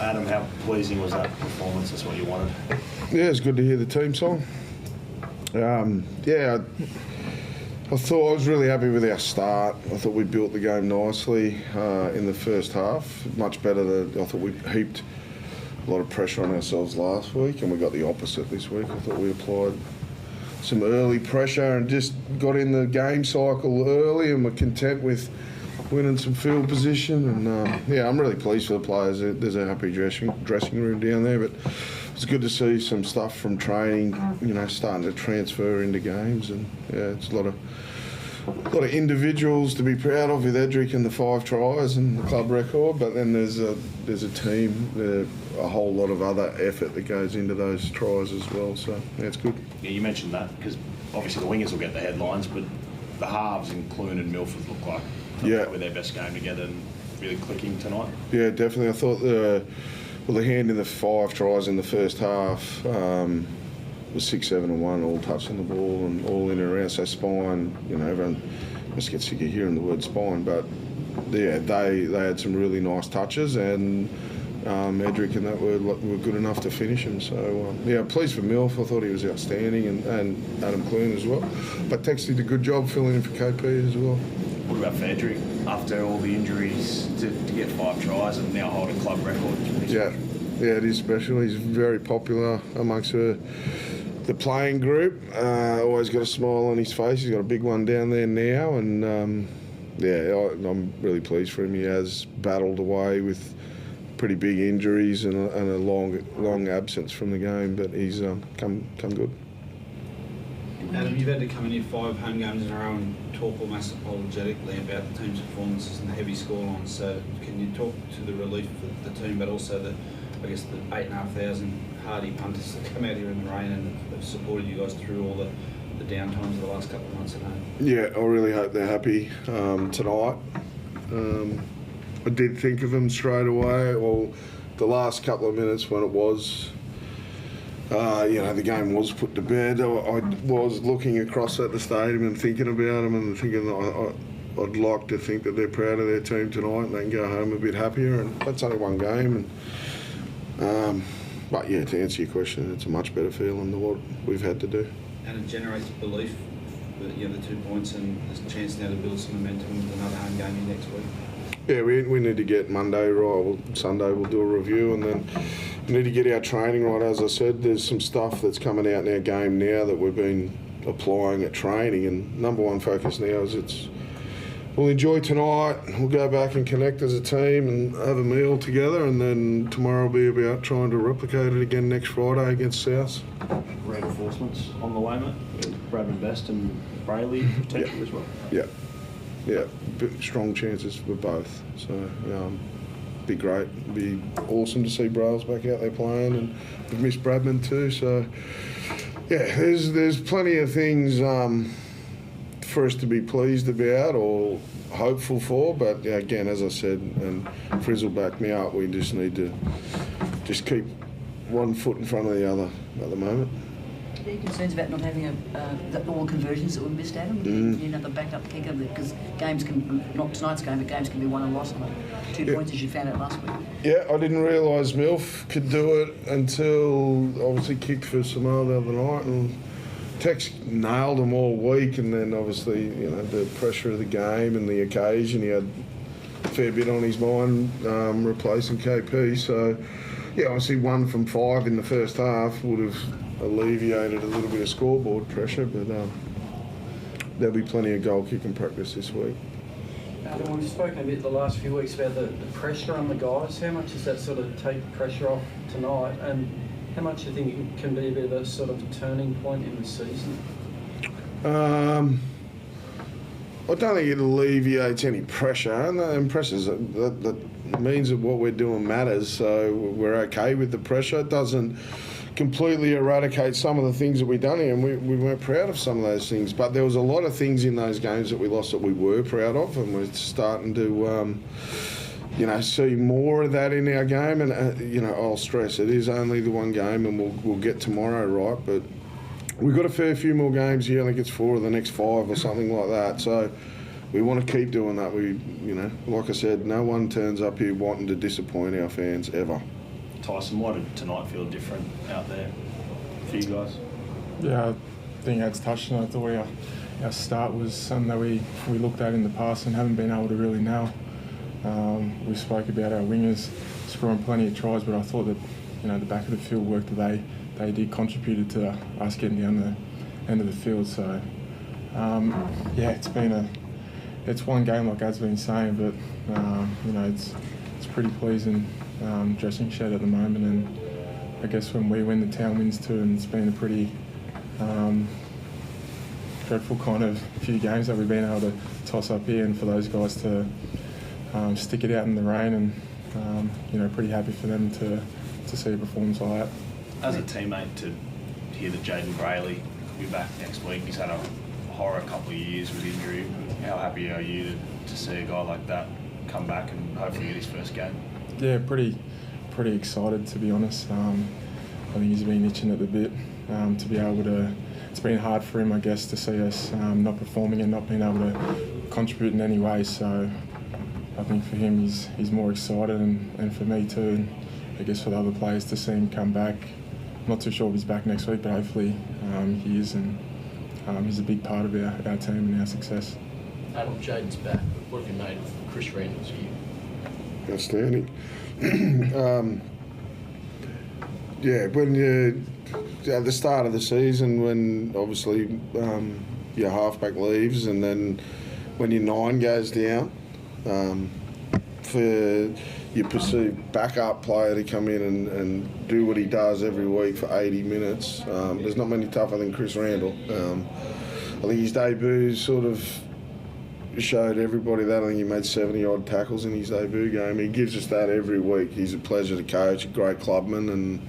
Adam, how pleasing was that performance? That's what you wanted. Yeah, it's good to hear the team song. I thought I was really happy with our start. I thought we built the game nicely in the first half, much better than I thought. We heaped a lot of pressure on ourselves last week, and we got the opposite this week. I thought we applied some early pressure and just got in the game cycle early, and we're content with winning some field position. And I'm really pleased for the players. There's a happy dressing room down there, but it's good to see some stuff from training, starting to transfer into games. And it's a lot of individuals to be proud of with Edric and the 5 tries and the club record, but then there's a team, a whole lot of other effort that goes into those tries as well. So it's good. Yeah, you mentioned that because obviously the wingers will get the headlines, but the halves in Clune and Milford look like with their best game together and really clicking tonight. Yeah, definitely. I thought the hand in the 5 tries in the first half was 6, 7 and 1, all touching the ball and all in and around. So spine, everyone must get sick of hearing the word spine, but yeah, they had some really nice touches, and Edric and that were good enough to finish him. So pleased for Milf. I thought he was outstanding, and Adam Clune as well. But Texie did a good job filling in for KP as well. What about for Edric after all the injuries to get 5 tries and now hold a club record? Yeah, it is special. He's very popular amongst the playing group. Always got a smile on his face. He's got a big one down there now, and I'm really pleased for him. He has battled away with pretty big injuries and a long absence from the game, but he's come good. Adam, you've had to come in here 5 home games in a row and talk almost apologetically about the team's performances and the heavy scorelines. So can you talk to the relief for the team, but also the 8,500 hardy punters that come out here in the rain and have supported you guys through all the downtimes of the last couple of months at home? Yeah, I really hope they're happy tonight. I did think of them straight away. Well, the last couple of minutes when it was, the game was put to bed, I was looking across at the stadium and thinking about them and thinking I'd like to think that they're proud of their team tonight and they can go home a bit happier. And that's only one game. But yeah, to answer your question, it's a much better feeling than what we've had to do. And it generates belief that the 2 points and there's a chance now to build some momentum with another home game in next week. Yeah, we need to get Monday right. Sunday we'll do a review, and then we need to get our training right. As I said, there's some stuff that's coming out in our game now that we've been applying at training, and number one focus now is we'll enjoy tonight, we'll go back and connect as a team and have a meal together, and then tomorrow will be about trying to replicate it again next Friday against South. Reinforcements on the way, mate? Bradman Best and Brayley potentially as well? Yeah, strong chances for both. So, be great. Be awesome to see Brails back out there playing, and we've missed Bradman too. So, yeah, there's plenty of things for us to be pleased about or hopeful for. But again, as I said, and Frizzle backed me up, we just need to keep one foot in front of the other at the moment. Are there concerns about not having all the conversions that were missed, Adam? You know, the backup kicker, because games can, not tonight's game, but games can be won and lost by 2 points, as you found out last week. Yeah, I didn't realise Milf could do it until obviously kicked for Samoa the other night, and Tex nailed them all week, and then obviously, the pressure of the game and the occasion, he had a fair bit on his mind replacing KP. So, obviously 1 from 5 in the first half would have alleviated a little bit of scoreboard pressure, but there'll be plenty of goal kicking practice this week. Adam, we've spoken a bit the last few weeks about the pressure on the guys. How much does that sort of take pressure off tonight, and how much do you think it can be a bit of a sort of turning point in the season? I don't think it alleviates any pressure, and pressures that means that what we're doing matters, so we're okay with the pressure. It doesn't completely eradicate some of the things that we've done here, and we weren't proud of some of those things, but there was a lot of things in those games that we lost that we were proud of, and we're starting to see more of that in our game. And I'll stress, it is only the one game, and we'll get tomorrow right, but we've got a fair few more games here. I think it's 4 of the next 5 or something like that, so we want to keep doing that. We like I said, no one turns up here wanting to disappoint our fans ever. Tyson, why did tonight feel different out there for you guys? Yeah, I think Ad's touched on it. I thought our start was something that we looked at in the past and haven't been able to really nail. We spoke about our wingers scoring plenty of tries, but I thought that the back of the field work that they did contributed to us getting down the end of the field. So it's one game like Ad's been saying, but it's pretty pleasing dressing shed at the moment, and I guess when we win, the town wins too, and it's been a pretty dreadful kind of few games that we've been able to toss up here, and for those guys to stick it out in the rain, and pretty happy for them to see a performance like that. As a teammate, to hear that Jaden Brayley will be back next week, he's had a horror couple of years with injury. How happy are you to see a guy like that come back and hopefully get his first game? Yeah, pretty excited, to be honest. I think he's been itching at the bit to be able to. It's been hard for him, I guess, to see us not performing and not being able to contribute in any way. So I think for him, he's more excited, and for me too, and I guess for the other players to see him come back. I'm not too sure if he's back next week, but hopefully he is, and he's a big part of our team and our success. Adam, Jaden's back. What have you made of Chris Randall's year? Outstanding. When you at the start of the season, when obviously your halfback leaves, and then when your 9 goes down, for your perceived backup player to come in and do what he does every week for 80 minutes, there's not many tougher than Chris Randall. I think his debut sort of showed everybody that. I think he made 70-odd tackles in his debut game. He gives us that every week. He's a pleasure to coach, a great clubman, and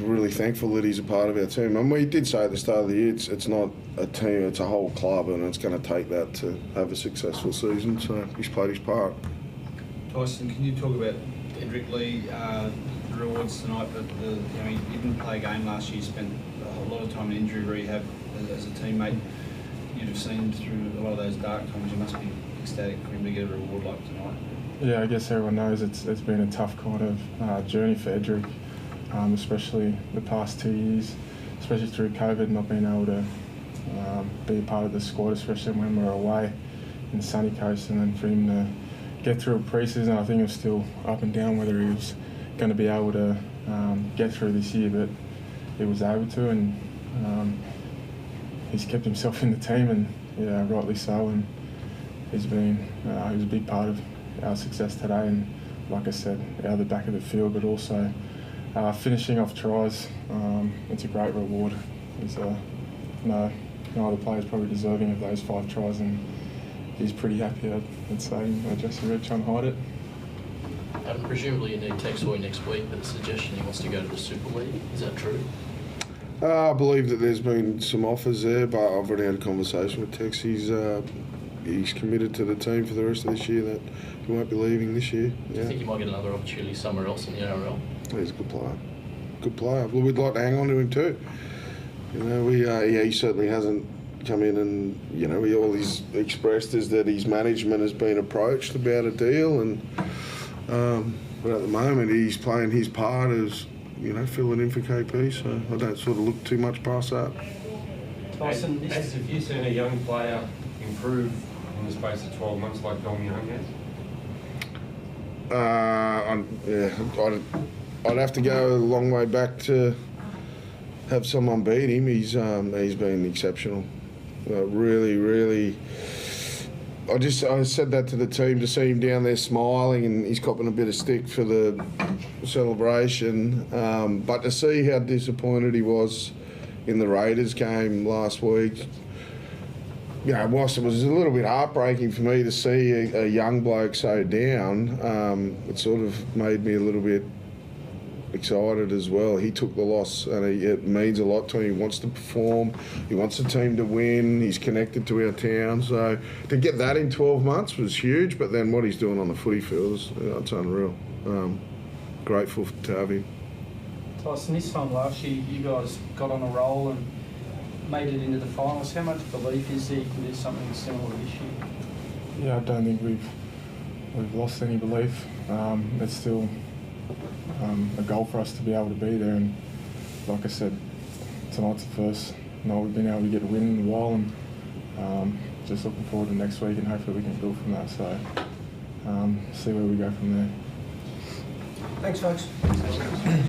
really thankful that he's a part of our team. And we did say at the start of the year, it's not a team, it's a whole club, and it's going to take that to have a successful season. So he's played his part. Tyson, can you talk about Edric Lee rewards tonight? But he didn't play a game last year. Spent a lot of time in injury rehab as a teammate. You'd have seen through a lot of those dark times. You must be ecstatic for him to get a reward like tonight. Yeah, I guess everyone knows it's been a tough kind of journey for Edric, especially the past 2 years, especially through COVID, not being able to be a part of the squad, especially when we were away in Sunny Coast, and then for him to get through a pre-season. I think it was still up and down whether he was going to be able to get through this year, but he was able to, and he's kept himself in the team, and rightly so, and he was a big part of our success today, and like I said, out of the back of the field, but also finishing off tries. It's a great reward. No other player's probably deserving of those 5 tries, and he's pretty happy, I'd say, Jesse Red trying to hide it. Adam, presumably you need Tex Hoy next week, but the suggestion he wants to go to the Super League. Is that true? I believe that there's been some offers there, but I've already had a conversation with Tex. He's committed to the team for the rest of this year, that he won't be leaving this year. Do you think you might get another opportunity somewhere else in the NRL? He's a good player. Good player. Well, we'd like to hang on to him too. He certainly hasn't come in and, all he's expressed is that his management has been approached about a deal, and but at the moment he's playing his part as, filling in for KP, so I don't sort of look too much past that. Tyson, Have you seen a young player improve in the space of 12 months like Dom Young has? I'd have to go a long way back to have someone beat him. He's been exceptional. Really, really. I said that to the team, to see him down there smiling, and he's copping a bit of stick for the celebration. But to see how disappointed he was in the Raiders game last week, whilst it was a little bit heartbreaking for me to see a young bloke so down, it sort of made me a little bit excited as well. He took the loss, and it means a lot to him. He wants to perform. He wants the team to win. He's connected to our town. So to get that in 12 months was huge, but then what he's doing on the footy field, it's unreal. Grateful to have him. Tyson, this time last year you guys got on a roll and made it into the finals. How much belief is there you can do something similar this year? Yeah, I don't think we've lost any belief. It's still a goal for us to be able to be there. And like I said, tonight's the first night we've been able to get a win in a while, and just looking forward to next week, and hopefully we can build from that. So see where we go from there. Thanks, folks.